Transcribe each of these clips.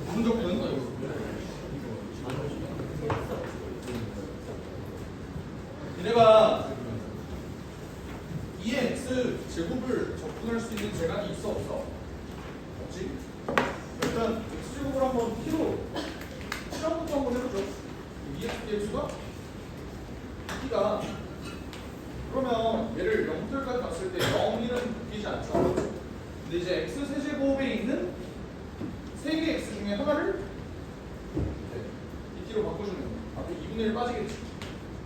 부분적분 얘네가 2의 x 제곱을 적분할 수 있는 재간이 있어 없어? 없지? 일단 x 제곱을 한번 t로 실험부터 한번 해보죠. 2x dx가 t가 그러면 얘를 0부터까지 봤을 때 0, 1은 바뀌지 않죠. 근데 이제 x 세제곱에 있는 3개 x 중에 하나를 t로 바꿔주는 거예요. 앞에 2분의 1 빠지겠지.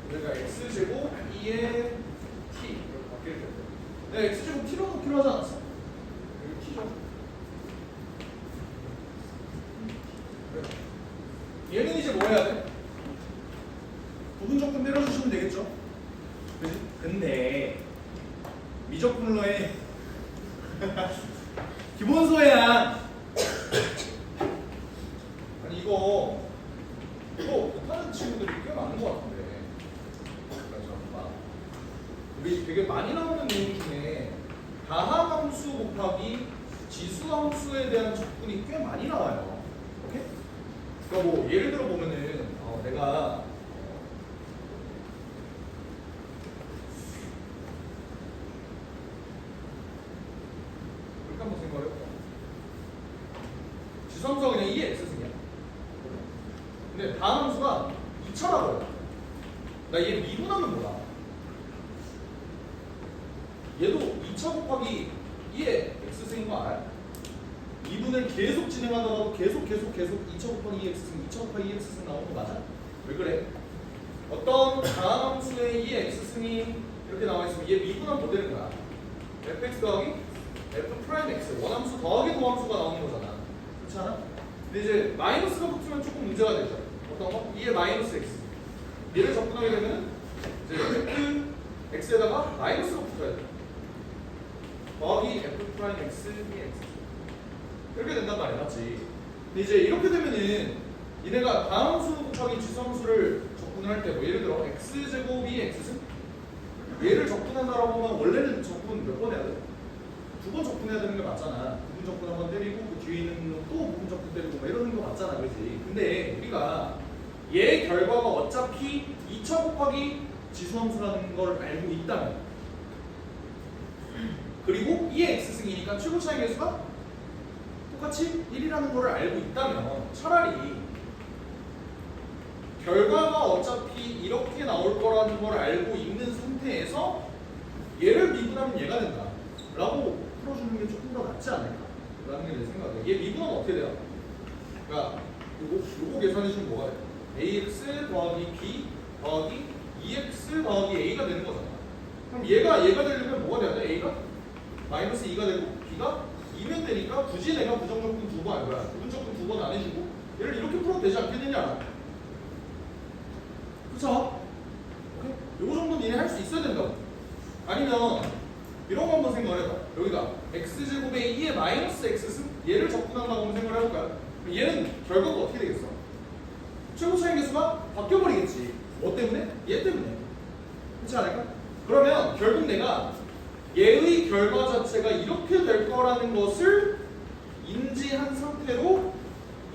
그러니까 x제곱 2의 t 이렇게 바뀔 텐데 내가 x제곱 t로 넣기로 하지 않았어? 여기 t죠. 얘는 이제 뭐 해야 돼? 부분적분 때려주시면 되겠죠? 그치? 근데 미적분로의 기본소양 아니 이거 못하는 친구들이 꽤 많은 것 같은데 우리 되게 많이 나오는 내용 중에 다항함수 곱하기 지수함수에 대한 적분이 꽤 많이 나와요. 오케이? 그러니까 뭐 예를 들어 보면은 내가 이렇게 한번 생각해볼까? 지수함수가 그냥 2의 x승이야. 근데 다항함수가 2차라고요. 나 얘 미분하면 뭐야? 얘도 2차 곱하기 2의 x승인 거 알아요? 미분을 계속 진행하다가도 계속 2차 곱하기 2의 x승, 2차 곱하기 2의 x승 나오는 거 맞아? 왜 그래? 어떤 다항함수의 2의 x승이 이렇게 나와 있으면 얘 미분하면 뭐 되는 거야? fx 더하기 f'x 원함수 더하기 도함수가 나오는 거잖아. 그렇지 않아? 근데 이제 마이너스가 붙으면 조금 문제가 되죠. 어떤 거? 2의 마이너스 x 얘를 접근하게 되면 이제 fx에다가 마이너스가 붙어야 돼. 더하기 f'x dx 이렇게 된단 말이야, 맞지? 근데 이제 이렇게 되면은 얘네가 다함수 곱하기 지수함수를 접근을 할 때 뭐 예를 들어 x제곱이 x승 얘를 접근한다라고 하면 원래는 접근 몇 번 해야 돼? 2번 접근해야 되는 게 맞잖아. 부분 접근 한번 때리고 그 뒤에 있는 또 부분 접근 때리고 막 이러는 거 맞잖아, 그렇지? 근데 우리가 얘 결과가 어차피 2차 곱하기 지수함수라는 걸 알고 있다면 그리고 2의 x승이니까 최고 차이 계수가 똑같이 1이라는 걸 알고 있다면 차라리 결과가 어차피 이렇게 나올 거라는 걸 알고 있는 상태에서 얘를 미분하면 얘가 된다 라고 풀어주는 게 조금 더 낫지 않을까 라는 게 내 생각이야. 얘 미분하면 어떻게 돼요? 그러니까 요거 계산해주면 뭐가 돼? ax 더하기 b 더하기 2x 더하기 a가 되는 거잖아. 그럼 얘가 되려면 뭐가 돼야 돼? a가 마이너스 2가 되고 b가 2면 되니까 굳이 내가 부정적분 2번 할 거야. 부분적분 2번 안 해주고 얘를 이렇게 풀어도 되지 않겠느냐? 그쵸? 오케이? 요거 정도는 얘네 할 수 있어야 된다고. 아니면 이런 거 한번 생각해봐. 여기가 x제곱에 2의 마이너스 x승 얘를 접근한다고 한번 생각을 해볼까요? 얘는 결과가 어떻게 되겠어? 최고 차이 계수가 바뀌어버리겠지. 뭐 때문에? 얘 때문에. 그렇지 않을까? 그러면 결국 내가 얘의 결과 자체가 이렇게 될 거라는 것을 인지한 상태로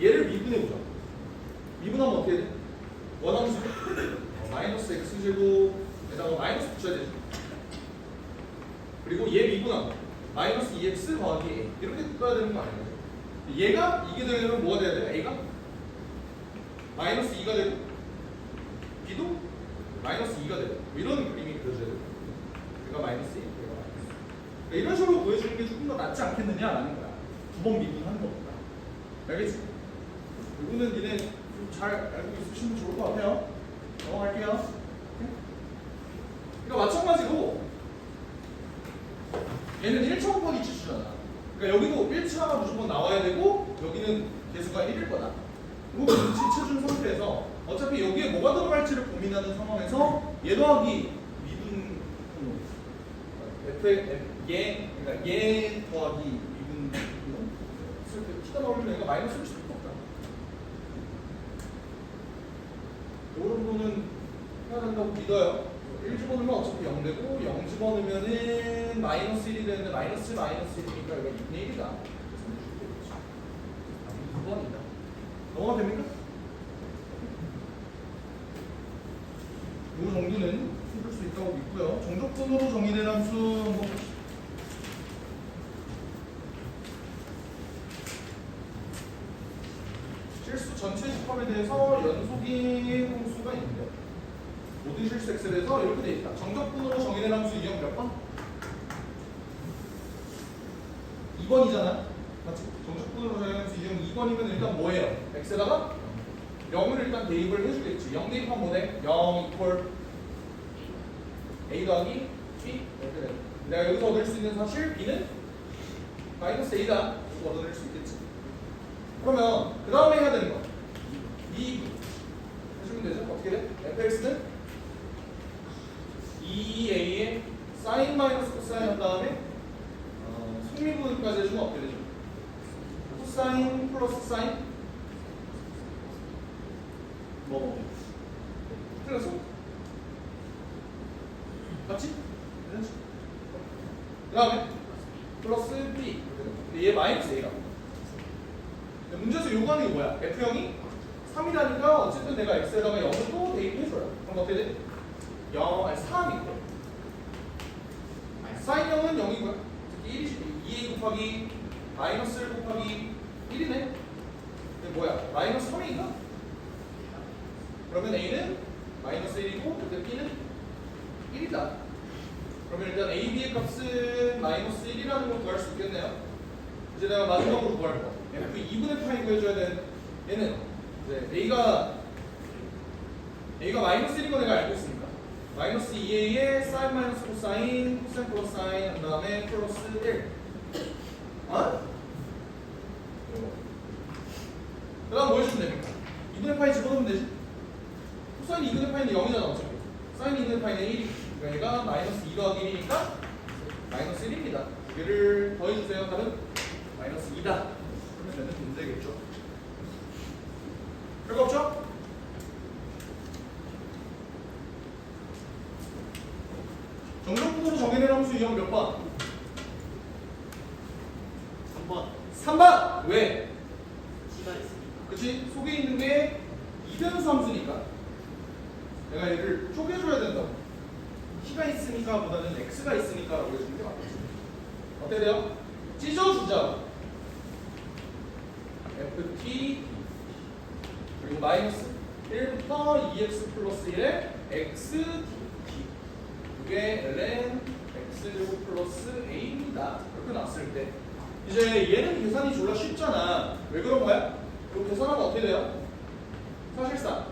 얘를 미분해보자. 미분하면 어떻게 돼? 원함수 마이너스 x제곱에다가 마이너스 붙여야 되죠. 그리고 얘 미분하면 마이너스 2x 더하기 a 이렇게 써야 되는 거 아니에요? 얘가 이게 되려면 뭐가 돼야 돼? a가 마이너스 2가 되고 b도 마이너스 2가 되고 뭐 이런 그림이 그려져야 돼요. 얘가 마이너스 2, 얘가 마이너스 2. 그러니까 이런 식으로 보여주는 게 조금 더 낫지 않겠느냐라는 거야. 2번 미분하는 것보다. 알겠지? 이거는 니네 좀 잘 알고 있으시면 좋을 것 같아요. 넘어갈게요. 그러니까 마찬가지로 얘는 1차 곱하기 지수잖아. 그러니까 여기도 1차가 무조건 나와야 되고 여기는 계수가 1일 거다. 이거 눈치채준 상태에서 어차피 여기에 뭐가 들어갈지를 고민하는 상황에서 얘 더하기 미분 그러니까 얘 더하기 미분 쓸 때 t가 나오면 얘가 마이너스를 칠 수가 없다. 이 정도는 해야 된다고 믿어요. 1 집어넣으면 어차피 0 되고 0 집어넣으면은 마이너스 1이 되는데 마이너스 1이니까 이거 2분의 1이다. 2번이다. 넘어가 됩니까? 이 정도는 풀 수 있다고 믿고요. 정적분으로 정의된 함수 한번 봅시다. 실수 전체 집합에 대해서 연속인 함수가 있는데 모든 실수 x에 대해서 이렇게 돼 있다. 정적분으로 정의된 함수 유형 몇 번? 2번이잖아. 맞지? 정적분으로 정의된 함수 유형 2번이면 일단 뭐예요? x에다가 0을 일단 대입을 해주겠지. 0 대입하면 뭐네? 0 이퀄 a 더하기 b 이렇게 돼. 내가 여기서 얻을 수 있는 사실 b는 마이너스 a다. 이거 얻어낼 수 있겠지. 그러면 그 다음에 해야 되는 거 2분 해주면 되죠? 어떻게 돼? fx는 2a에 사인 마이너스 코사인 한 다음에 속미분까지 해주면 어떻게 되죠? 코사인 플러스 사인 뭐 틀렸어? 맞지? 그 다음에 플러스 b 근데 얘 마이너스 a가 문제에서 요구하는 게 뭐야? f형이 3이라니까 어쨌든 내가 x에다가 0을 또 대입해줘요. 그럼 어떻게 돼? 3이고 사인형은 0이고요. 특히 1이지. 2a 곱하기 마이너스 1 곱하기 1이네. 이게 뭐야? 마이너스 3이니까? 그러면 a는 마이너스 1이고 b는 1이다. 그러면 일단 a, b의 값은 마이너스 1이라는 걸 구할 수 있겠네요. 이제 내가 마지막으로 구할 거. f 2분의 파이 구해줘야 되는 얘는 이제 a가 마이너스 1인 거 내가 알고 있으니까 마이너스 2a에 사인 마이너스 코사인 코사인 플러스 사인 한 다음에 플러스 1 어? 그 다음 뭐 해주면 됩니까? 2분의 파이 집어넣으면 되지. 코사인 2분의 파이는 0이잖아 어차피. 사인 2분의 파이는 1이 그러니까 얘가 마이너스 2 더하기 1이니까 마이너스 1입니다. 두 개를 더해주세요. 답은 마이너스 2다. 그러면 문제겠죠. 별거 없죠? 정적분으로 정의된 함수 유형 몇 번? 3번 3번! 왜? 시간 있으니까 그치? 속에 있는 게 이변수 함수니까 내가 얘를 쪼개줘야 된다고. t가 있으니까 보다는 x가 있으니까 라고 해주는 게 맞겠지. 어떻게 돼요? 찢어주자. ft 그리고 마이너스 1부터 2x 플러스 1에 x dt 그게 ln x제곱 플러스 a입니다. 이렇게 나왔을 때 이제 얘는 계산이 졸라 쉽잖아. 왜 그런 거야? 이거 계산하면 어떻게 돼요? 사실상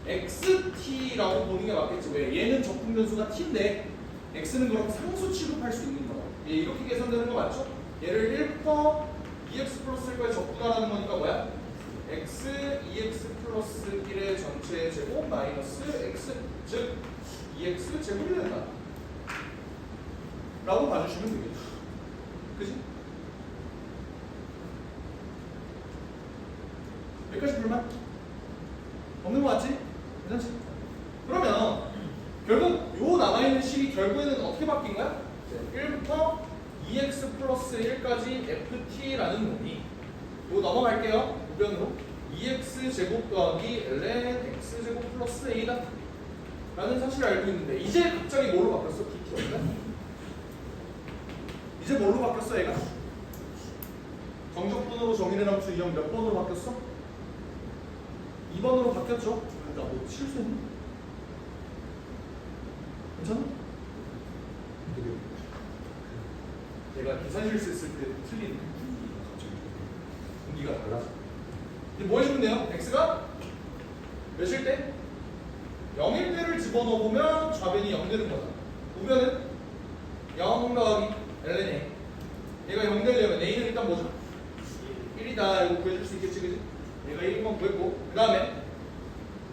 xt라고 보는 게 맞겠지. 왜? 얘는 적분 변수가 t인데 x는 그럼 상수 취급할 수 있는 거야. 얘 이렇게 계산되는 거 맞죠? 얘를 1부터 2x 플러스 1까지 적분하라는 거니까 뭐야? x 2x 플러스 1의 전체 제곱 마이너스 x 즉 2x 제곱이 된다 라고 봐주시면 되겠죠. 그지? 여기까지 불만? 없는 거 맞지? 괜찮지? 그러면 결국 요 남아있는 식이 결국에는 어떻게 바뀐 거야? 1부터 2x 플러스 1까지 ft라는 놈이 이거 넘어갈게요. 우변으로 2x 제곱 더하기 ln x 제곱 플러스 a다 라는 사실을 알고 있는데 이제 갑자기 뭘로 바뀌었어? dt가? 이제 뭘로 바뀌었어 얘가? 정적분으로 정의된 함수 유형 몇 번으로 바뀌었어? 2번으로 바뀌었죠? 나 뭐 실수했나? 괜찮아? 내가 계산 실수했을 때 틀린 분기가 달라져. 이제 뭐 해주면 돼요? x가 몇일 때? 0일 때를 집어넣어보면 좌변이 0 되는 거잖아. 우변은 0 더하기 ln a. 얘가 0 되려면 a는 일단 뭐죠? 1이다. 이거 구해줄 수 있겠지, 그지? 얘가 1번 구했고 그 다음에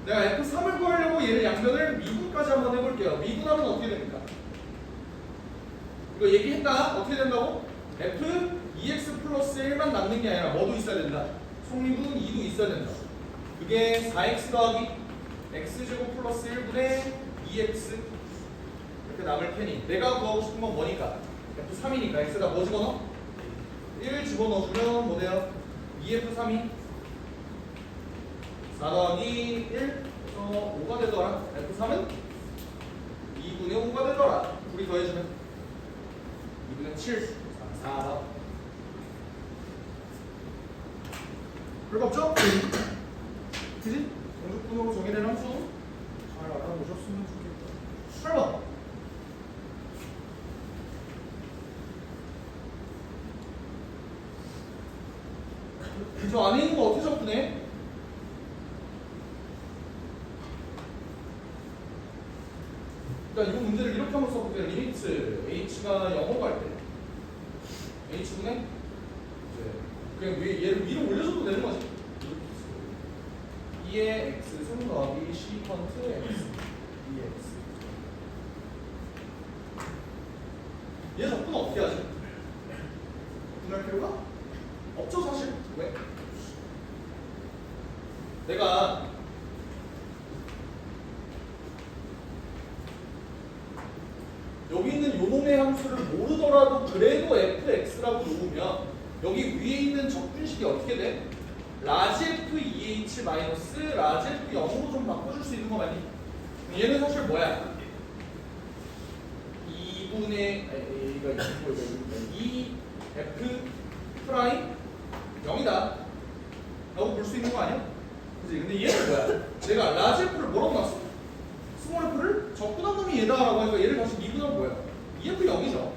내가 F3을 구하려고 얘를 양변을 미분까지 한번 해볼게요. 미분하면 어떻게 됩니까? 이거 얘기했다. 어떻게 된다고? F 2x 플러스 1만 남는 게 아니라 뭐도 있어야 된다? 속미분 2도 있어야 된다. 그게 4x 더하기 x제곱 플러스 1분의 2x 이렇게 남을 테니 내가 구하고 싶은 건 뭐니까? F3이니까 X가 뭐 집어넣어? 1 집어넣어주면 뭐 돼요? 2F3이 4 더하기 1 그래서 5가 되더라. F3은 2분의 5가 되더라. 둘이 더해주면 2분의 7 4 별거 없죠? 그지? 공적분으로 정의된 함수 잘 알아보셨으면 좋겠다. 8번 저 안에 있는 거 어떻게 접근해? 일단 이 문제를 이렇게 한번 써볼게요. 리미트 h가 0으로 갈 때 h분의 이제 그냥 얘를 위로 올려줘도 되는 거지. 2의 x 승 더하기 시컨트 x 2x 얘 접근 어떻게 하지? 접근할 필요가 없죠 사실. 왜? 내가 여기 있는 요놈의 함수를 모르더라도 그래도 fx라고 놓으면 여기 위에 있는 적분식이 어떻게 돼? 라지 f 2h 마이너스 라지 f 0으로 좀 바꿔줄 수 있는 거 맞니? 얘는 사실 뭐야? 2분의 a가 2 f 프라임 0이다 라고 볼 수 있는 거 아니야? 그치? 근데 얘는 뭐야? 내가 라지 f를 뭐라고 놨어? 스몰 f를 적분한 놈이 얘다라고 하니까 얘를 다시 미분하면 뭐야? 2f 0이죠.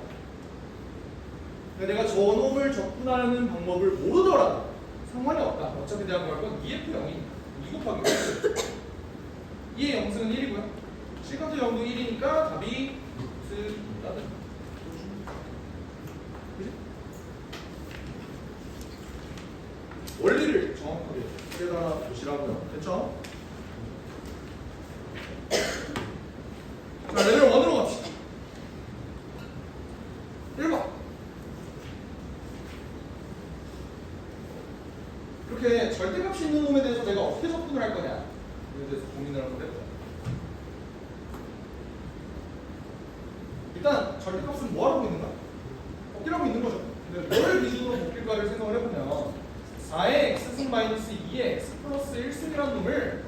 내가 저놈을 적분하는 방법을 모르더라도 상관이 없다. 어차피 내가 구할 건 2f 0이니까 2 곱하기 1 2의 영승은 1이고요. 시컨트 0도 1이니까 답이 루트 2가 됩니다. 그치? 원리를 정확하게 깨달아 보시라고요. 됐죠? 자, 레벨 1으로 갑시다. 1번. 이렇게 절대값이 있는 놈에 대해서 내가 어떻게 접근을 할 거냐 에 대해서 고민을 한번 해보자. 일단 절대값은 뭐하고 있는가? 복귀하고 있는 거죠. 근데 뭘 기준으로 복귀일까를 생각을 해보면 4의 x승 마이너스 2의 x 플러스 1승이라는 놈을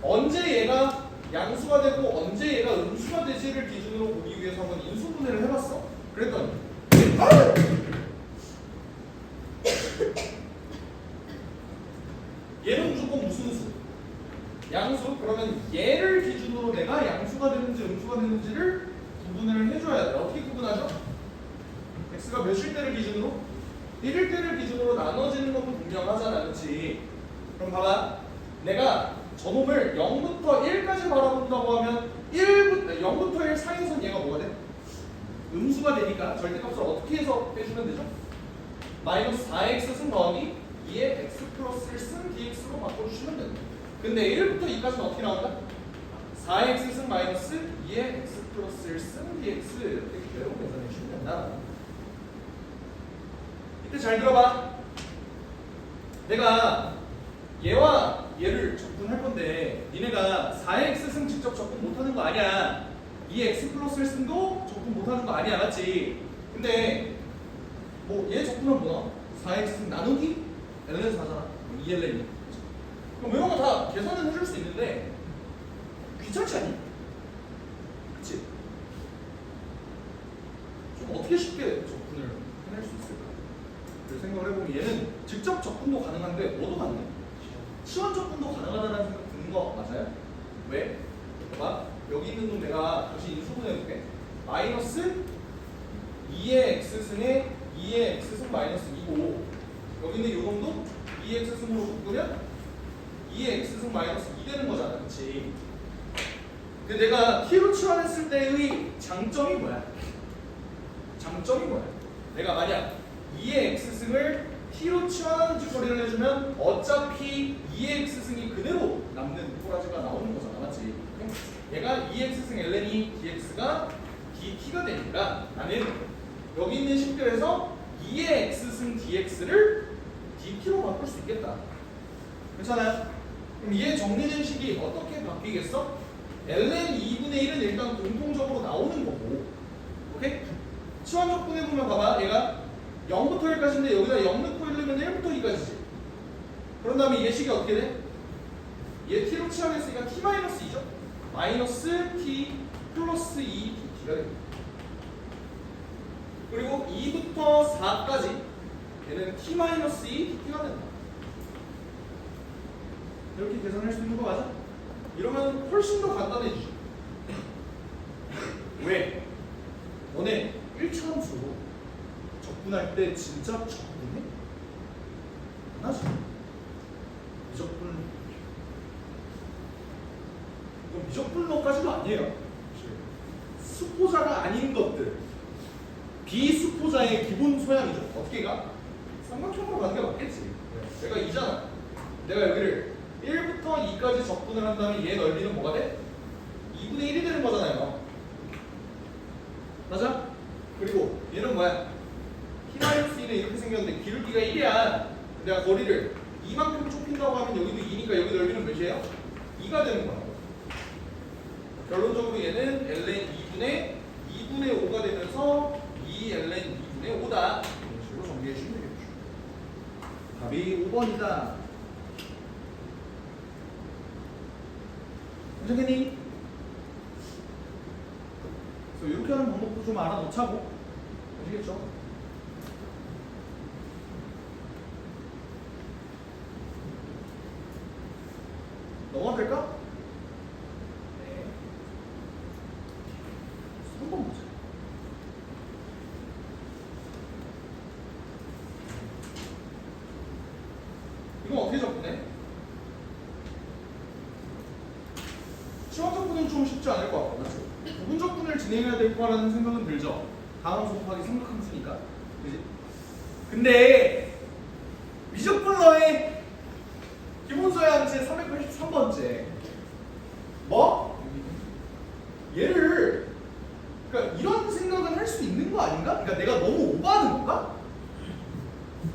언제 얘가 양수가 되고 언제 얘가 음수가 되지를 기준으로 보기 위해서 한번 인수분해를 해봤어. 그랬더니 얘는 무조건 무슨 수? 양수? 그러면 얘를 기준으로 내가 양수가 되는지 음수가 되는지를 구분을 해줘야 돼. 어떻게 구분하죠? x가 몇일 때를 기준으로? 1일 때를 기준으로 나눠지는 것도 분명하잖아. 그렇지? 그럼 봐봐. 내가 저놈을 0부터 1까지 바라본다고 하면 0부터 1 사이에선 얘가 뭐가 돼? 음수가 되니까 절대값을 어떻게 해서 빼주면 되죠? 마이너스 4x 승 더하기 2의 x 플러스 1승 dx로 바꿔주시면 됩니다. 근데 1부터 2까지는 어떻게 나온다? 4x 승 마이너스 2의 x 플러스 1승 dx 이렇게 그대로 계산해 주시면 된다. 이때 잘 들어봐. 내가 얘와 얘를 접근할 건데 니네가 4x승 직접 접근 못하는 거 아니야. 2x 플러스 1승도 접근 못하는 거 아니야. 맞지? 근데 뭐 얘 접근하면 뭐나? 4x승 나누기? ln에서 하잖아. 2ln이. 그럼 이런 거 다 계산은 해줄 수 있는데 귀찮지 않니? 그치? 좀 어떻게 쉽게 접근을 해낼 수 있을까? 그 생각을 해보면 얘는 직접 접근도 가능한데 뭐도 가능해? 시원 접근도 가능하다는 생각 드는 거 맞아요? 왜? 봐봐. 여기 있는 놈 내가 다시 인수분해해볼게. 마이너스 2의 x승에 2의 x승 마이너스 2고 여기 있는 요 놈도 2의 x승으로 묶으면 2의 x승 마이너스 2 되는 거잖아. 그치? 근데 내가 t로 치환했을 때의 장점이 뭐야? 장점이 뭐야? 내가 만약 2의 x승을 t로 치환하는 짓거리를 해주면 어차피 2의 x승이 그대로 남는 꼬라지가 나오는 거잖아. 맞지? 얘가 2x승 ln이 dx가 dt가 되니까 나는 여기 있는 식들에서 2의 x승 dx를 dt로 바꿀 수 있겠다. 괜찮아요? 그럼 얘 정리된 식이 어떻게 바뀌겠어? ln 2분의 1은 일단 공통적으로 나오는 거고, 오케이? 치환적 분해 보면 봐봐, 얘가 0부터 1까지인데 여기다 0 넣고 1 넣으면 1부터 2까지지. 그런 다음에 얘 식이 어떻게 돼? 얘 t로 치환했으니까 t-2죠. 마이너스 t 플러스 2dt가 됩니다. 그리고 2부터 4까지 얘는 t-2dt가 된다. 이렇게 계산할 수 있는 거 맞아? 이러면 훨씬 더 간단해지죠. 왜? 너네 1차 함수로 적분할 때 진짜 적분해? 안 하지? 미적분, 이건 미적분로까지도 아니에요. 수포자가 아닌 것들, 비수포자의 기본 소양이죠. 어떻게 가? 삼각형으로 가는 게 맞겠지. 내가 2잖아. 내가 여기를 1부터 2까지 적분을 한 다음에 얘 넓이는 뭐가 돼? 2분의 1이 되는 거잖아요. 맞아? 그리고 얘는 뭐야? t-1은 이렇게 생겼는데 기울기가 1이야. 내가 거리를 이만큼 좁힌다고 하면 여기도 2니까 여기 넓이는 몇이에요? 2가 되는 거야. 결론적으로 얘는 ln 2분의 5가 되면서 2ln 2분의 5다. 이런 식으로 정리해 주면 되겠죠. 답이 5번이다. 괜찮겠니? 그래서 이렇게 하는 방법도 좀 알아놓자고. 아시겠죠? 넘어가도 될까? 네. 3번 보자. 이건 어떻게 적분해? 치환적분은 좀 쉽지 않을 것 같고, 그렇죠? 부분적분을 진행해야 될 거라는 생각은 들죠? 다음 수 곱하기 삼각함수니까. 그지? 근데 미적분러의 기본소양 제 383번째 뭐? 얘를 그러니까 이런 생각은 할 수 있는 거 아닌가? 그러니까 내가 너무 오버하는 건가?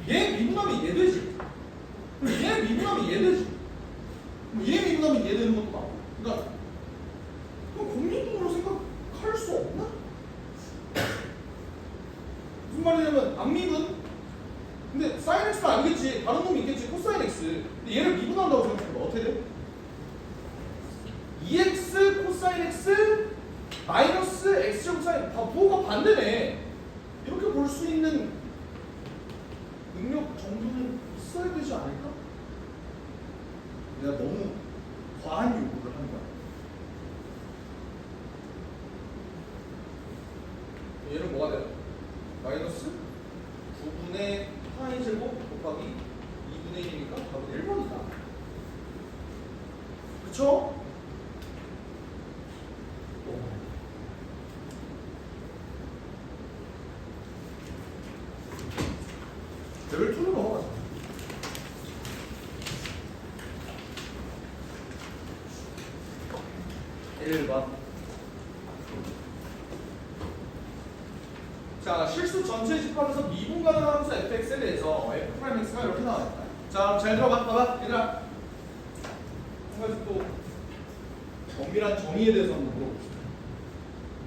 얘 미분하면 얘 되지. 그리고 얘 미분하면 얘 되지. 얘 미분하면 얘 되는 것도 맞고. 그러니까 그럼 공리분으로 생각할 수 없나? 무슨 말이냐면 앞미분? 근데 sin x는 아니겠지. 다른 놈이 있겠지. 코사인 x. 근데 얘를 미분한다고 생각해봐. 어떻게 돼? 2x 코사인 x 마이너스 x제곱 사인 다 부호가 반대네. 이렇게 볼 수 있는 능력 정도는 있어야 되지 않을까? 내가 너무 과한 요구를 하는 거야. 얘는 뭐가 돼요? 마이너스 9분의 파이 제곱 곱하기 2분의 1이니까 답은 1번이다. 그쵸? 레벨 2로 넘어가자. 자, 실수 전체 집합에서 미분 가능한 함수 fx에 대해서 f'x가 이렇게 나와있다. 자, 잘 들어봐. 봐봐. 얘들아. 한 가지 또 엄밀한 정의에 대해서 한번 물어봅시다.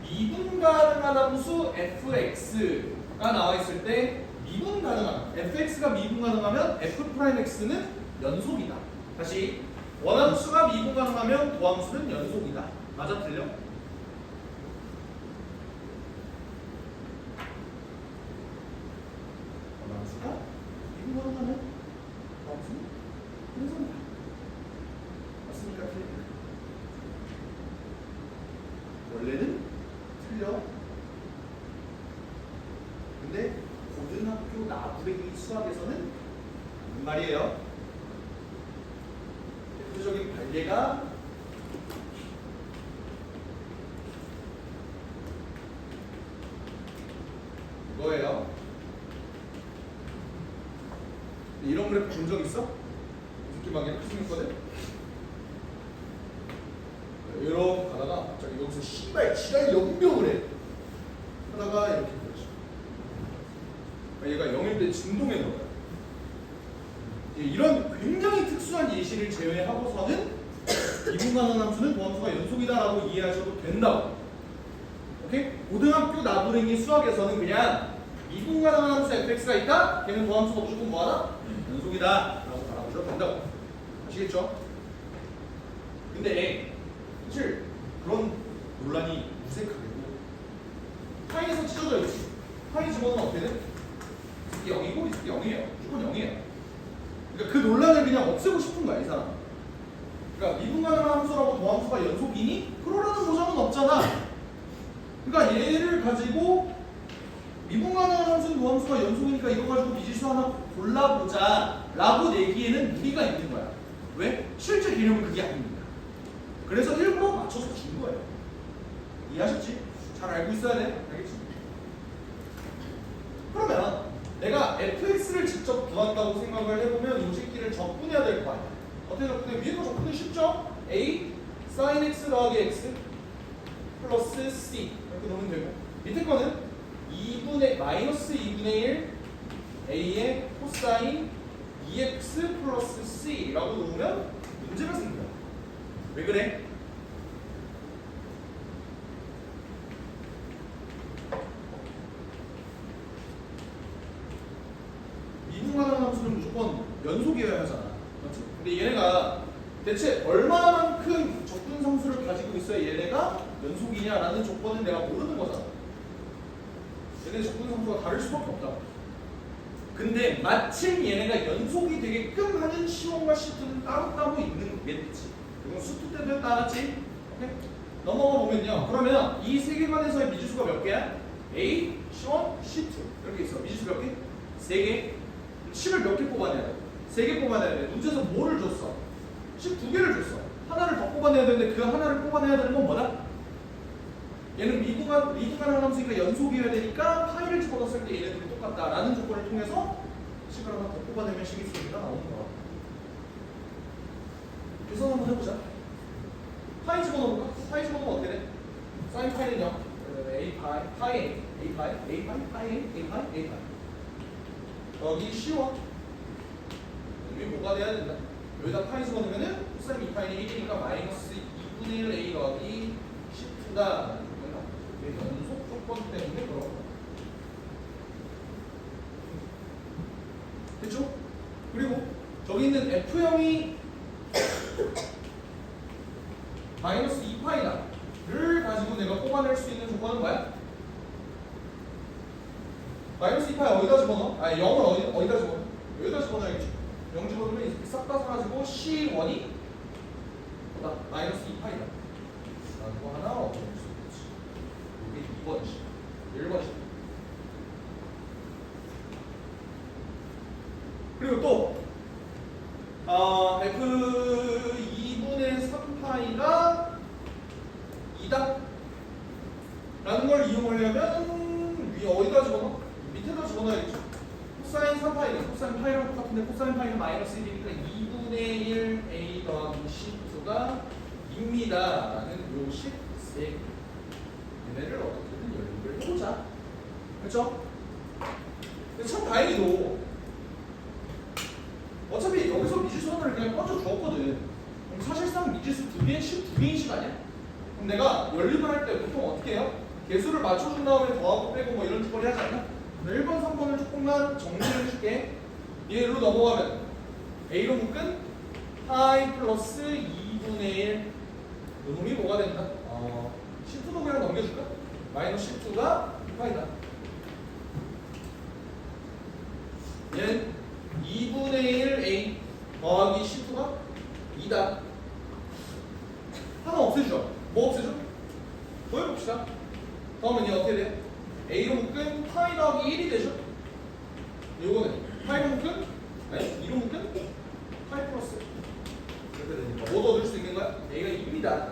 미분 가능한 함수 fx가 나와있을 때 미분 가능한, fx가 미분 가능하면 f'x는 연속이다. 다시, 원함수가 미분 가능하면 도함수는 연속이다. 맞아? 틀려? 원함수가 미분 가능하면 도함수는 연속이다. 맞습니까? 틀립니까? 원래는 틀려. 근데 고등학교 나부랭이 수학에서는 무슨 말이에요? 대표적인 관계가 이거예요. 이런 그래프 본 적 있어? 이 새끼 막 이렇게 생겼거든? 이렇게 가다가 갑자기 여기서 씨발 지랄 연병을 해. 하다가 이렇게 얘가 0일 때 진동에 넣어요. 이런 굉장히 특수한 예시를 제외하고서는 미분가능한 함수는 도함수가 연속이다라고 이해하셔도 된다고. 오케이? 고등학교 나부랭이 수학에서는 그냥 미분가능한 함수 fx가 있다? 걔는 도함수가 무조건 뭐하다? 연속이다 라고 바라보셔도 된다고. 아시겠죠? 근데 사실 그런 논란이 무색하게도 파이에서 찢어져 있지. 파이 집어넣으면 어떻게 돼? 이게 0이고 이게 0이에요. 무조건 0이에요. 그러니까 그 논란을 그냥 없애고 싶은 거야 이 사람. 그러니까 미분가능한 함수라고 도함수가 연속이니? 그러라는 보장은 없잖아. 그러니까 얘를 가지고 미분가능한 함수는 도함수가 연속이니까 이거 가지고 미지수 하나 골라보자 라고 내기에는 무리가 있는 거야. 왜? 실제 개념은 그게 아닙니다. 그래서 일부러 맞춰서 준 거예요. 이해하셨지? 잘 알고 있어야 돼. 알겠지? 그러면 내가 fx를 직접 구한다고 생각을 해보면 이 새끼를 적분해야 될 거 아니야. 어떻게 적분해? 위에 거 적분해 쉽죠? a sin x 더하기 x 플러스 c 이렇게 놓으면 되고 밑에 거는 2분의 마이너스 2분의 1 a의 코사인 2x 플러스 c라고 놓으면 문제가 생겨요. 왜 그래? 미분가능한 함수는 무조건 연속이어야 하잖아. 맞지? 근데 얘네가 대체 얼마만큼 적분상수를 가지고 있어야 얘네가 연속이냐라는 조건을 내가 모르는 거잖아. 얘네 적분상수가 다를 수밖에 없다. 근데 마침 얘네가 연속이 되게끔 하는 시원과 시투는 따로따로 있는 게 있지. 이건 수투 때도 했다 알았지? 오케이? 넘어가 보면요. 그러면 이 세계관에서의 미지수가 몇 개야? A, 시원, 시투 이렇게 있어. 미지수 몇 개? 3개. 10을 몇 개 뽑아내야 돼? 3개 뽑아내야 돼. 문제에서 뭐를 줬어? 12개를 줬어. 하나를 더 뽑아내야 되는데 그 하나를 뽑아내야 되는 건 뭐다? 얘는 미분가능한 함수니까 연속이어야 되니까 파이를 집어넣었을 때 얘네들이 똑같다라는 조건을 통해서 10을 하나 더 뽑아내면 식이수가 나오는 거야. 계산 한번 해보자. 파이 집어넣어볼까? 파이 집어넣으면 어떻게 돼? 사인 파이는 0. A 파이, 파이 A, A 파이, A 파이, 파이 A, A 파이, A 파이. 여기 쉬워. 여기 뭐가 돼야 된다? 여기다 파이 집어넣으면은 코사인 2파이는 1이니까 마이너스 2분의 1 A 더하기 10다. 연속 조건 때문에 그런 거야. 됐죠? 그리고 저기 있는 F형이 마이너스 2파이다를 가지고 내가 뽑아낼 수 있는 조건은 뭐야? 마이너스 2파이 어디다 집어넣어? 아니 0을 어디다 집어넣어? 여기다 집어넣어야겠지. 0 집어넣으면 이렇게 싹 다 사라지고 C1이 보다 마이너스 2파이다. 라고 하나 얻어낼 수 있지. 이게 2번이지. 1번이지. 그리고 또 F 2분의 3파이가 2다 라는 걸 이용하려면 위에 어디다 집어넣어? 밑에다 집어넣어야겠죠. 코사인 3파이는 코사인 파이랑 똑같은데 코사인 파이는 마이너스 1이니까 2분의 1 A 더하기 C2가 입니다 라는 요 식세 얘네를 어떻게든 연립을 해보자. 그렇죠? 근데 참 다행히도 어차피 여기서 미지수 하나를 그냥 꺼져 주었거든. 그럼 사실상 미지수 2개인 12개인 시간이야. 그럼 내가 연립을 할 때 보통 어떻게 해요? 개수를 맞춰준 다음에 더하고 빼고 뭐 이런 짓거리 하지 않나? 1번, 3번을 조금만 정리를 해줄게. 얘로 넘어가면 A로 묶은 파이 플러스 2분의 1 놈이 뭐가 된다? C2도 그냥 넘겨줄까? 마이너스 C2가 2파이다. 얘는 2분의 1 A 더하기 C2가 2다. 하나 없애주죠. 뭐 없애줘? 더해봅시다. 다음은 얘 어떻게 돼? A로 묶은 파이 더하기 1이 되죠? 요거는 파이로 묶은? 아니 2로 묶은? 파이 플러스 이렇게 되니까 뭐도 얻을 수 있는 거야? A가 2입니다.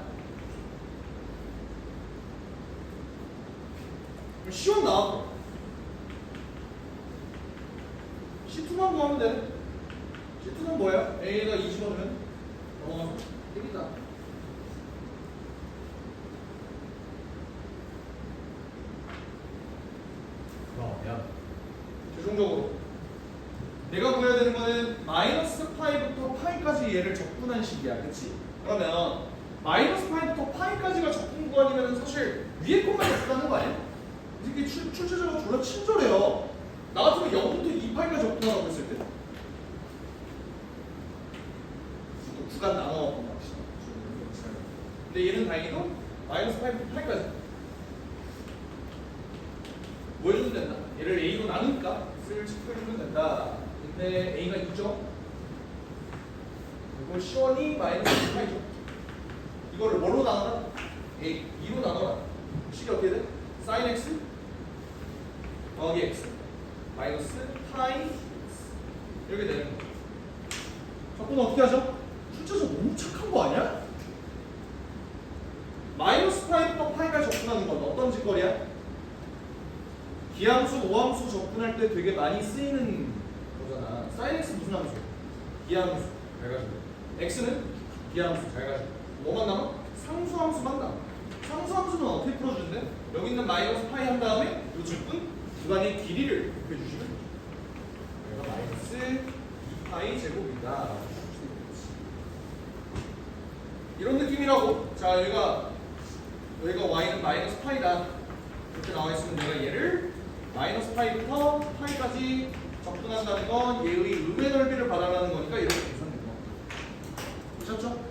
그럼 C1 나왔고 C2만 구하면 돼. C2는 뭐야? A가 2 집어넣으면 1이다. 그러면 최종적으로 내가 구해야 되는 거는 마이너스 파이부터 파이까지 얘를 적분한 식이야. 그치? 그러면 마이너스 파이부터 파이까지가 적분 구간이면 사실 위에 것만 접근하는 거 아니야? 이게 출제자가 졸라 친절해요. 나 같으면 0부터 2파이까지 접근하라고 했을 때. 또 구간 나눠갖고 막. 근데 얘는 다행히도 마이너스 파이부터 파이까지. 뭐 해주면 된다? 얘를 A로 나누니까 쓸 체크해주면 된다. 근데 A가 있죠? 이걸 시원히 마이너스 파이죠. 이거를 뭘로 나눠라? A, 2로 나눠라. 식이 어떻게 돼? sin x 더하기 x 마이너스 파이 x 이렇게 되는 거예요. 적분 어떻게 하죠? 출제자 너무 착한 거 아니야? 마이너스 파이부터 파이까지 접근하는 건 어떤 짓거리야? 기함수, 오함수 접근할 때 되게 많이 쓰이는 거잖아. sin x 무슨 함수? 기함수. 잘 가시고. x는 기함수. 잘 가시고. 뭐만 남아? 상수함수만 남아. 상수함수는 어떻게 풀어주는데? 여기 있는 마이너스 파이 한 다음에 이 적분 구간의 길이를 곱해주시면 되죠. 그래서 마이너스 2파이 제곱이다. 이런 느낌이라고. 자, 여기가 y는 마이너스 파이다. 이렇게 나와 있으면 내가 얘를 마이너스 파이부터 파이까지 접근한다는 건 얘의 음의 넓이를 받아라는 거니까 이렇게 계산된 거. 보셨죠?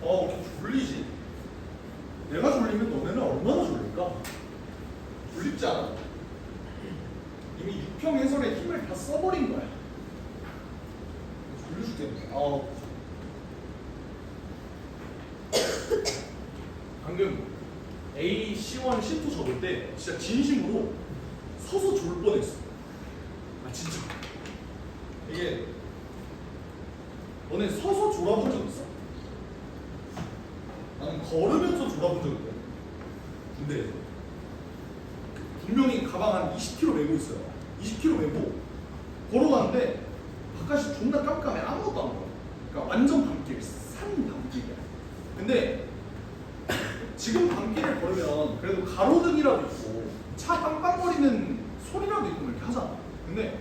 이렇게 졸리지? 내가 졸리면 너네는 얼마나 졸릴까? 졸립지 않아? 이미 6평 해설의 힘을 다 써버린 거야. 졸려 죽겠네. 방금 A, C1, C2 적을 때 진짜 진심으로 서서 졸 뻔했어. 아 진짜. 이게 너네 서서 졸아본 적 있어? 나는 걸으면서 졸아본 적 있거든. 군대에서. 분명히 가방 한 20kg 메고 있어요. 20kg 메고 걸어가는데 바깥이 존나 깜깜해. 아무것도 안 보여. 그러니까 완전 밤길, 산 밤길이야. 근데 지금 밤길을 걸으면 그래도 가로등이라도 있고 차 빵빵거리는 소리라도 있고 이렇게 하잖아. 근데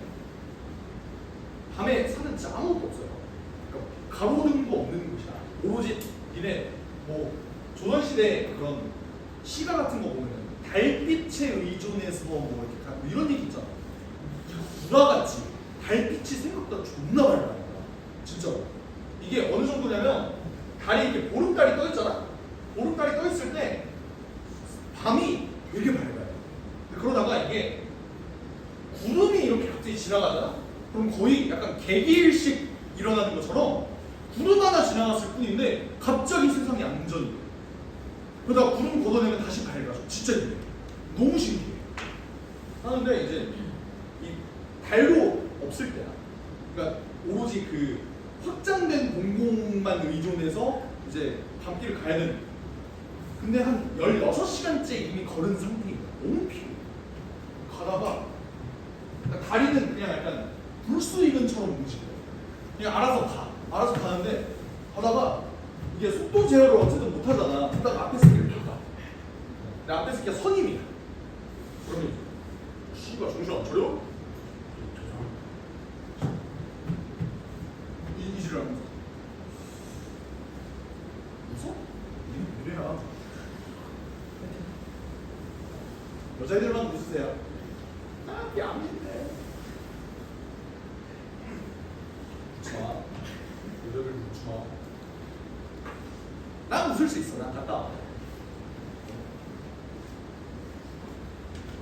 밤에 산은 진짜 아무것도 없어요. 그러니까 가로등도 없는 곳이야. 오로지 니네 뭐 조선시대 그런 시가 같은 거 보면 달빛에 의존해서 뭐 이렇게 뭐 이런 얘기 있잖아. 구라같이 달빛이 생각보다 존나 밝아. 진짜로. 이게 어느 정도냐면 달이 이렇게 보름달이 떠 있잖아. 보름달이 떠 있을 때 밤이 되게 밝아요. 그러다가 이게 구름이 이렇게 갑자기 지나가잖아. 그럼 거의 약간 개기일식 일어나는 것처럼 구름 하나 지나갔을 뿐인데 갑자기 세상이 안전이 돼. 그러다가 구름 걷어내면 다시 밝아져. 진짜 이래. 너무 신기해. 하는데 이제 이 달도 없을 때야. 그러니까 오로지 그 확장된 공공만 의존해서 이제 밤길을 가야 되는 거야. 근데 한 16시간째 이미 걸은 상태인 거야. 너무 피곤해. 가다가 그러니까 다리는 그냥 약간 불수익은처럼 움직여. 그냥 알아서 가는데 가다가 이게 속도 제어를 어쨌든 못 하잖아. 그러다가 앞에 새끼를 박아. 근데 앞에 새끼가 선임이야. 그러면 씨가 정신 안 차려? 이지를 하면서 웃어? 니는 그래야. 여자애들만 웃으세요. 나 뺨인데. 웃지마. 여자들 웃지마. 난 웃을 수 있어. 난 갔다 와.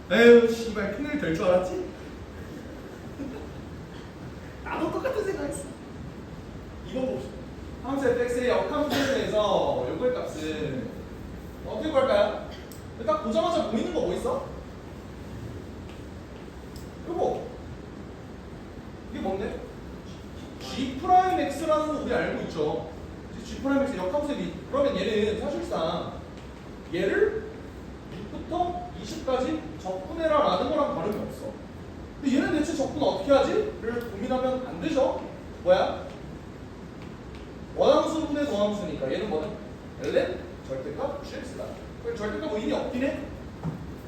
에휴 씨발 큰일 될 줄 알았지? 나도 똑같은 생각했어. 이거 봅시다. 함수 fx의 역함수에서 요걸 값은 어떻게 구할까요? 딱 보자마자 보이는 거 뭐 있어? 요거 이게 뭔데? G'X라는 거 우리 알고 있죠? G'X 역함수의 미. 그러면 얘는 사실상 얘를 6부터 20까지 적분해라 라는 거랑 다름이 없어. 근데 얘는 대체 적분 어떻게 하지? 를 고민하면 안 되죠? 뭐야? 원함수분의 도함수니까 얘는 뭐는? ln 절대값 gx다. 절대값 뭐 의미 없긴 해.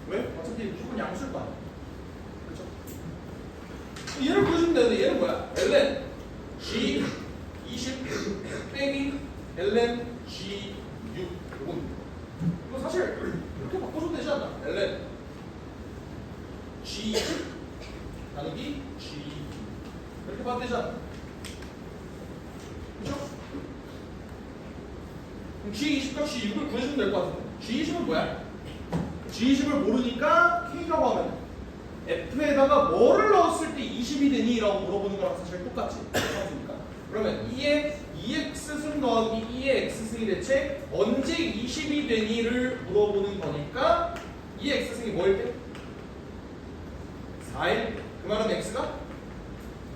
왜? 어차피 x인데 무조건 양수일 거 아니야. 그렇죠? 얘를 구해주면 되는데 얘는 뭐야? ln g 20 빼기 ln g 6 이거 사실 이렇게 바꿔줘도 되지 않나? ln g 20 나누기 g 6 이렇게 봐도 되지 않나? 그렇죠? 그럼 G20과 G6을 구해주면 될 것 같은데 G20은 뭐야? G20을 모르니까 K라고 하면 F에다가 뭐를 넣었을 때 20이 되니? 라고 물어보는 거랑 사실 똑같지 똑같으니까 그러면 2의 2x승 더하기 2의 x승이 대체 언제 20이 되니를 물어보는 거니까 2의 x승이 뭐일 때? 4일 그 말은 x가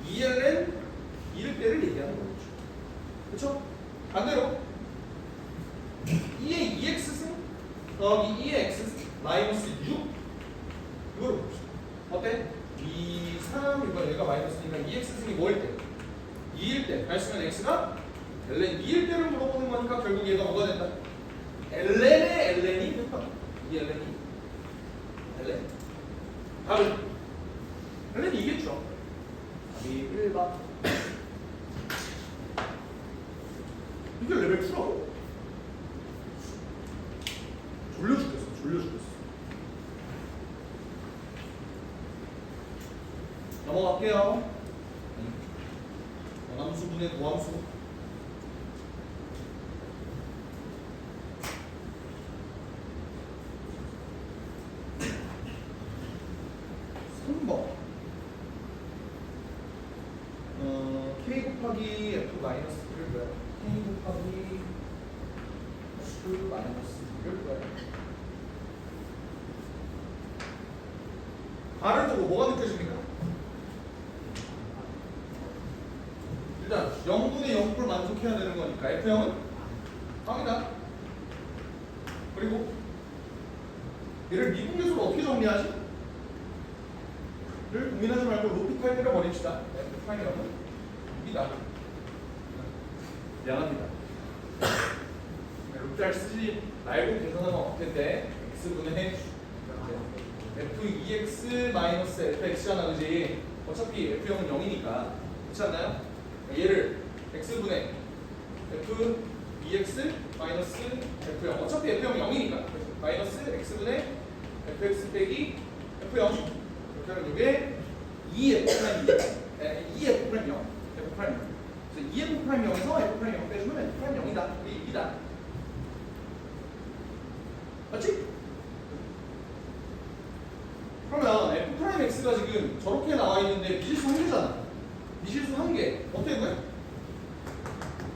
2ln 1일 때를 얘기하는 거죠 그쵸? 반대로 2의 2x승 더하기 2의 x승 마이너스 6 이거를 봅시다 어때? 2, 3 이거 얘가 마이너스니까 2x승이 뭐일 때? 2일 때 발수면 x가 ln 2일 때를 물어보는 거니까 결국 얘가 뭐가 된다? ln의 ln이 몇 번? 2ln이 ln 답은 ln이 이겠죠? 답이 1번 이게 레벨 2라고? 졸려 죽겠어. 넘어갈게요. 원함수분의 도함수. K 곱하기 F 마이너스 1을 뭐야? K 곱하기 F 마이너스 1을 뭐야? 가를 두고 뭐가 느껴집니까? 일단 0분의 0을 만족해야 되는 거니까 F0은 0이다. 그리고 얘를 미분계수로 어떻게 정리하지? 를 고민하지 말고 로피카에 때려버립시다. F'0은 6이다. 미안합니다. 루트를 쓰지 말고 계산하면 어떨 텐데 x분의 f2x-fx잖아 그지? 어차피 f0은 0이니까 그렇지 않나요? 얘를 x분의 f2x-f0 어차피 f0 0이니까 마이너스 x분의 fx 빼기 f0 이렇게 하면 이게 2f'0 2f'0 F'0 그래서 2F'0에서 F'0 빼주면 F'0이다 이게 2다 맞지? 그러면 F'X가 지금 저렇게 나와 있는데 미실수 1개잖아 미실수 1개 어떻게 구해?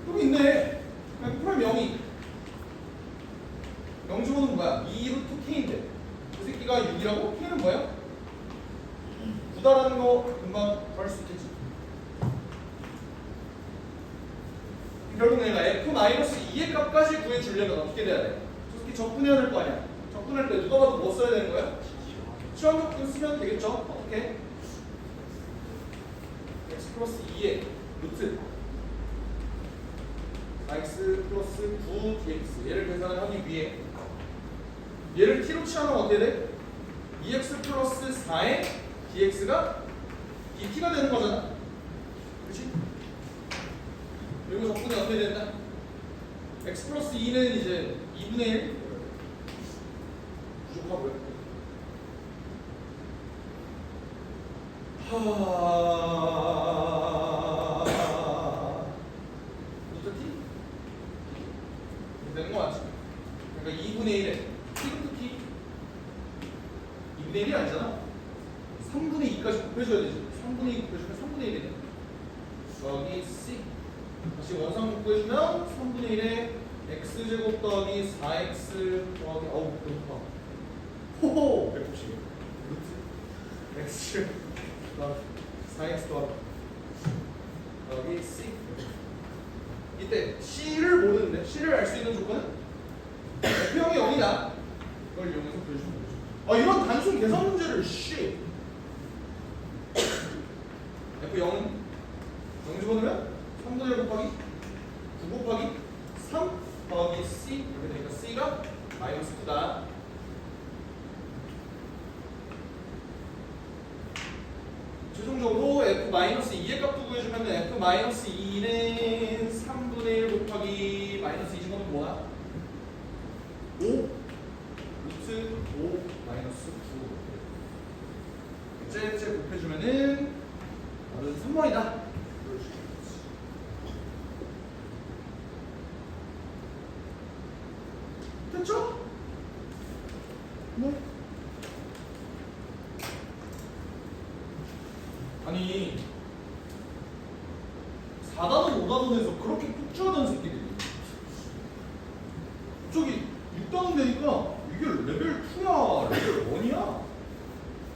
여기 있네 F'0이 0 집어넣으면 뭐야? 2루트 K인데 그 새끼가 6이라고? K는 뭐야? 9다라는 거 금방 구할 수 있겠지 결국 내가 F-2의 값까지 구해주려면 어떻게 돼야 돼? 저 새끼 적분해야 될 거 아니야? 적분할 때 누가 봐도 뭐 써야 되는 거야? 시험적분 쓰면 되겠죠? 어떻게? x 플러스 2의 루트 4x 플러스 9dx 얘를 계산을 하기 위해 얘를 t로 취하면 어떻게 돼? 2x 플러스 4의 dx가 dt가 되는 거잖아 그렇지? 그리고 적분이 어떻게 된다? x 플러스 2는 이제 2분의 1 부족하고요 루트 t? 되는 거 맞지? 그러니까 2분의 1에 t 루트 t 2분의 1이 아니잖아 3분의 2까지 곱해줘야 되지 3분의 2 곱해주면 3분의 1이 돼 여기 c 다시 원상 구해주면 3분의 1에 x제곱 더하기 4x 더하기 어우 너무 호호 190 루트 x제곱 더하기 4x 더하기 c 이때 c를 모르는데 c를 알 수 있는 조건은 F형이 0이다 이걸 이용해서 구해주면 되죠 아 이런 단순 계산 문제를 씨 F0은 0 집어넣으면 3분의 1 곱하기 9 곱하기 3 더하기 c 이렇게 되니까 c가 마이너스 9다 마이너스 2는 3분의 1 곱하기 마이너스 2 증거는 뭐야? 5 루트 5 마이너스 9 째째 곱해주면은 나는 3번이다. 됐죠? 네. 아니 4단원 5단원에서 그렇게 폭주하던 새끼들이 저기 6단원 되니까 이게 레벨 2야 레벨 1이야.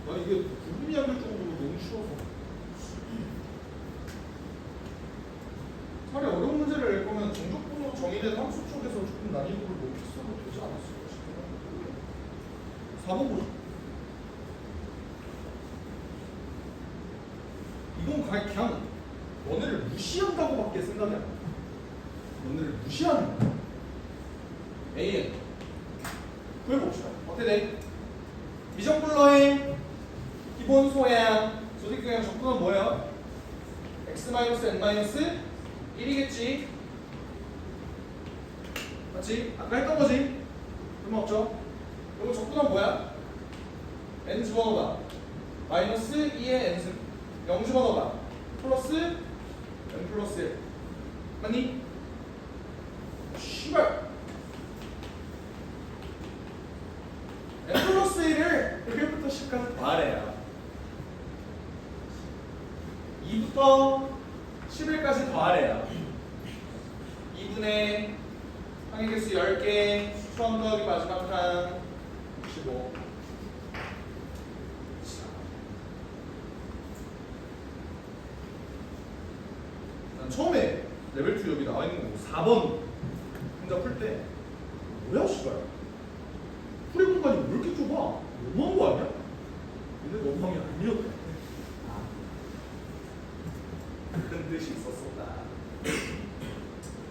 아니 이게 구분이 안 될 정도로 너무 쉬워서 차라리 어려운 문제를 낼 거면 정적분으로 정의된 함수 쪽에서 조금 난이도를 높였어도 되지 않았을까 싶은데 4번 보자. 이건 그냥 너네를 무시한다고 밖에 생각이 안 나. 너네를 무시하는 거야. AN 구해봅시다. 어떻게 돼? 미적분러의 기본 소양 조직경향 적분은 뭐예요? x-n-1이겠지? 맞지? 아까 했던 거지? 쓸모없죠? 그리고 적분은 뭐야? n 집어넣어봐 마이너스 2의 n승 0 집어넣어봐 플러스 n 플러스 1 맞니? 씨발 n 플러스 1을 1부터 10까지 더하래요. 2부터 11까지 더하래요. 2분의 항의 개수 10개 수험 더하기 마지막 한 65. 난 처음에 레벨 2 여기 나와 있는 거 4번 혼자 풀 때 뭐야 씨발 풀이 공간이 왜 이렇게 좁아? 너무한 거 아니야? 근데 너무한 게 아니었대. 그런 뜻이 있었었다.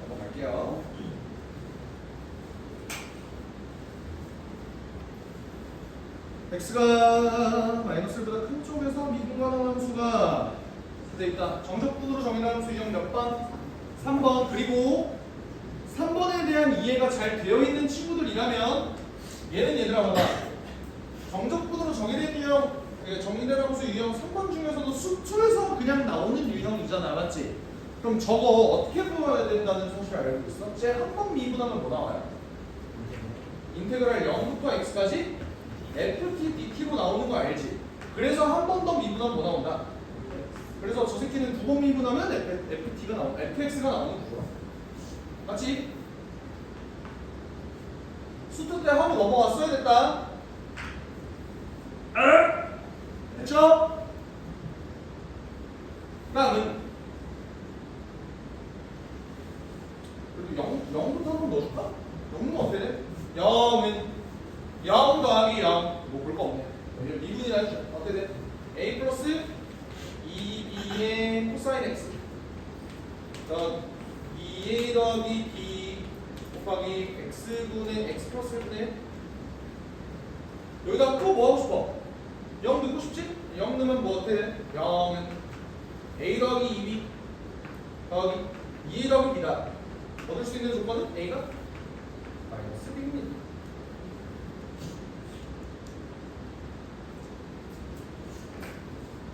넘어갈게요. x가 마이너스 1보다 큰 쪽에서 미분가능한 함수가 되어 있다. 정적분으로 정의하는 함수 유형 몇 번? 3번. 그리고 3번에 대한 이해가 잘 되어 있는 친구들이라면 얘는 얘들아 봐봐. 정적분으로 정의된 유형 정의된 함수 유형 3번 중에서도 수투에서 그냥 나오는 유형이잖아. 맞지? 그럼 저거 어떻게 풀어야 된다는 사실을 알고 있어? 쟤 한 번 미분하면 뭐 나와요? 인테그랄 0부터 x까지 ft dt로 나오는 거 알지? 그래서 한 번 더 미분하면 뭐 나온다? 그래서 저 새끼는 두 번 미분하면 ft가 나오 fx가 나오는 구조야. 맞지? 수투 때 하고 넘어왔어야 됐다. 됐죠? 다음은 그래도 0부터 한번 넣어줄까? 0은 어때 돼? 0은 0 더하기 0 뭐 볼 거 없네. 미분이라 해주자. 어때 돼? a 플러스 2b의 코사인 x 2a 더하기 b 곱하기 x분의 x 플러스 1분의 여기다 또 뭐 하고 싶어? 0 넣고 싶지? 0 넣으면 뭐 어때 돼? 0은 a 더하기 2b 더하기 2a 더하기 b다. 얻을 수 있는 조건은 a가 마이너스 b입니다.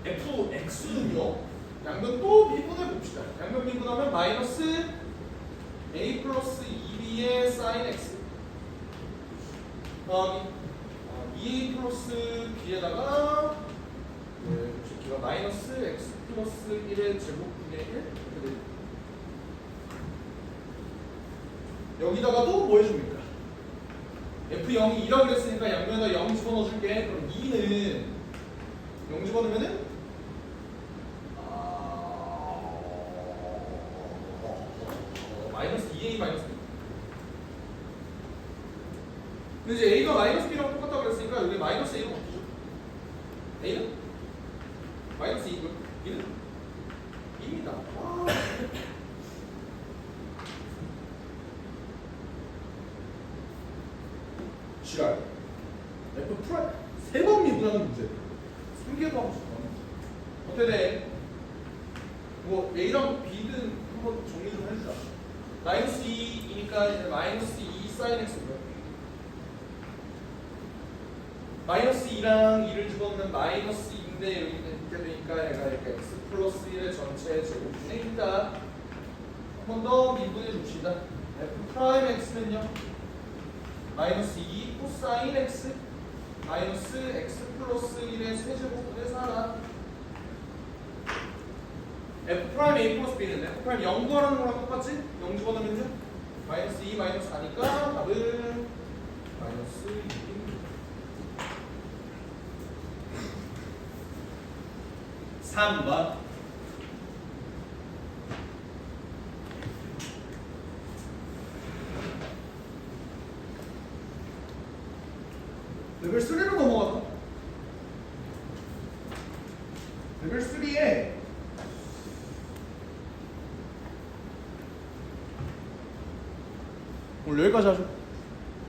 fx는요 양변 또 미분해 봅시다. 양변 미분하면 마이너스 a 플러스 2b의 sin x 더하기 2a 플러스 b에다가 기가 마이너스 x 플러스 1의 제곱분의 1 여기다가도 뭐 해줍니까? f0이 2라고 그랬으니까 양변에다 0 집어넣어줄게. 그럼 2는 0 집어넣으면은 마이너스 2a 마이너스 b. 근데 이제 a가 마이너스 b랑 똑같다고 그랬으니까 여기 마이너스 a로 바뀌죠. a는 마이너스 2고 b는 2입니다. 지랄. f 프라임 3번 미분하는 문제. 3개도 하고 싶어. 어때 돼? 뭐 a랑 b 2는 한번 정리 좀 해주자. 마이너스 2이니까 이제 마이너스 2 사인 x고요. 마이너스 2랑 2를 집어넣으면 마이너스 2인데 여기 이렇게 되니까 얘가 이렇게 x 플러스 1의 전체 제곱분의 2다. 한 번 더 미분해 줍시다. f 프라임 x는요. 마이너스 2 코사인 x 마이너스 x 플러스 1의 세제곱분의 4다. f 프라임 a 플러스 b는데 f 프라임 0 구하라는 거랑 똑같지? 0 집어넣으면요. 마이너스 2 마이너스 4니까 답은 마이너스 2입니다. 3번 레벨 3로 넘어가자. 레벨 3에 오늘 여기까지 하죠.